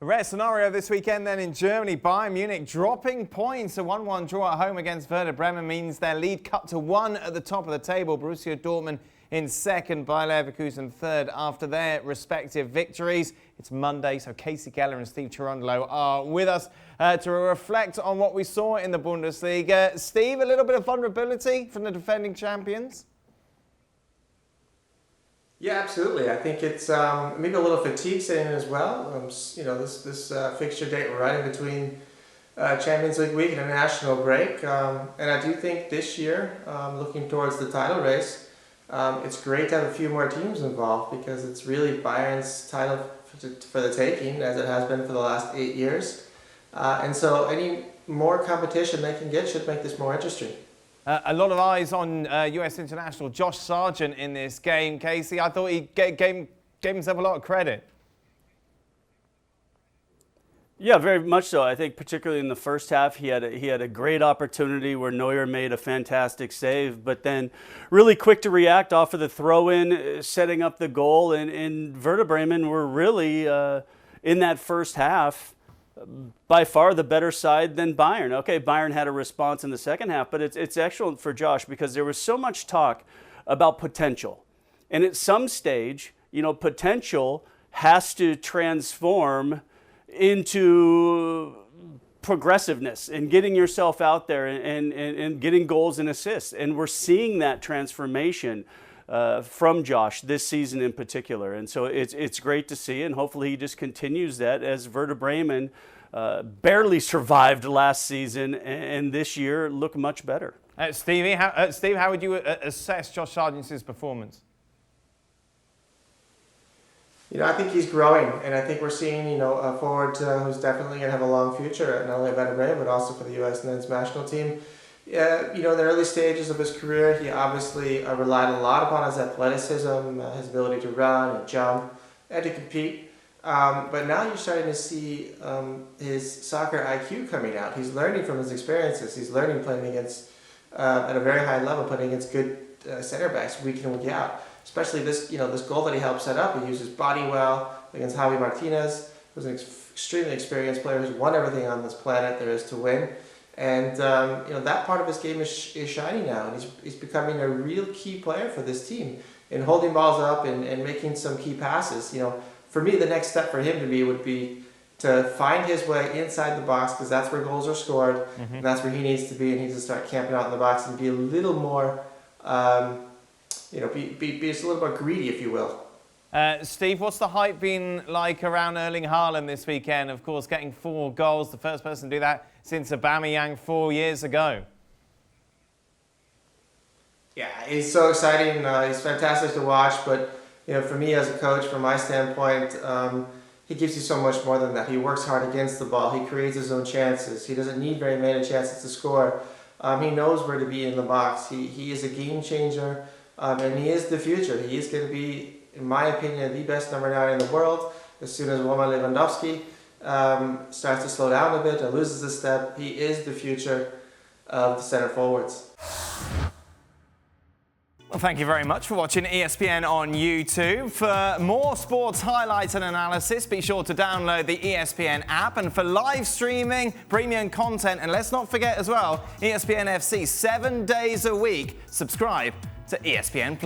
A rare scenario this weekend then in Germany. Bayern Munich dropping points. A 1-1 draw at home against Werder Bremen means their lead cut to 1 at the top of the table. Borussia Dortmund in second, Bayer Leverkusen third after their respective victories. It's Monday, so Kasey, Keller and Steve Cherundolo are with us to reflect on what we saw in the Bundesliga. Steve, a little bit of vulnerability from the defending champions? Yeah, absolutely. I think it's maybe a little fatigue setting in as well. This fixture date right in between Champions League week and a national break. And I do think this year, looking towards the title race, it's great to have a few more teams involved because it's really Bayern's title for the taking, as it has been for the last 8 years. And so any more competition they can get should make this more interesting. A lot of eyes on US international Josh Sargent in this game, Kasey. I thought he gave himself a lot of credit. Yeah, very much so. I think particularly in the first half, he had a great opportunity where Neuer made a fantastic save, but then really quick to react off of the throw-in, setting up the goal. And Werder Bremen were really, in that first half, by far the better side than Bayern. Okay, Bayern had a response in the second half, but it's excellent for Josh because there was so much talk about potential. And at some stage, potential has to transform into progressiveness and getting yourself out there and getting goals and assists. And we're seeing that transformation from Josh this season in particular. And so it's great to see, and hopefully he just continues that as Werder Bremen barely survived last season and this year look much better. Steve, how would you assess Josh Sargent's performance? I think he's growing, and I think we're seeing, a forward who's definitely going to have a long future, not only at Werder Bremen, but also for the U.S. men's national team. In the early stages of his career, he obviously relied a lot upon his athleticism, his ability to run and jump, and to compete. But now you're starting to see his soccer IQ coming out. He's learning from his experiences. He's learning playing against, at a very high level, playing against good center backs week in and week out. Especially this goal that he helped set up. He used his body well against Javi Martinez, who's an extremely experienced player who's won everything on this planet there is to win. And that part of his game is shining now, and he's becoming a real key player for this team in holding balls up and making some key passes. For me, the next step for him would be to find his way inside the box, because that's where goals are scored, and that's where he needs to be. And he needs to start camping out in the box and be a little more, be just a little more greedy, if you will. Steve, what's the hype been like around Erling Haaland this weekend? Of course, getting 4 goals, the first person to do that since Aubameyang 4 years ago. Yeah, he's so exciting. He's fantastic to watch. But for me as a coach, from my standpoint, he gives you so much more than that. He works hard against the ball. He creates his own chances. He doesn't need very many chances to score. He knows where to be in the box. He is a game changer, and he is the future. He is going to be, in my opinion, the best number 9 in the world. As soon as Robert Lewandowski starts to slow down a bit and loses a step, he is the future of the center forwards. Well, thank you very much for watching ESPN on YouTube. For more sports highlights and analysis, be sure to download the ESPN app. And for live streaming, premium content, and let's not forget as well, ESPN FC 7 days a week. Subscribe to ESPN+.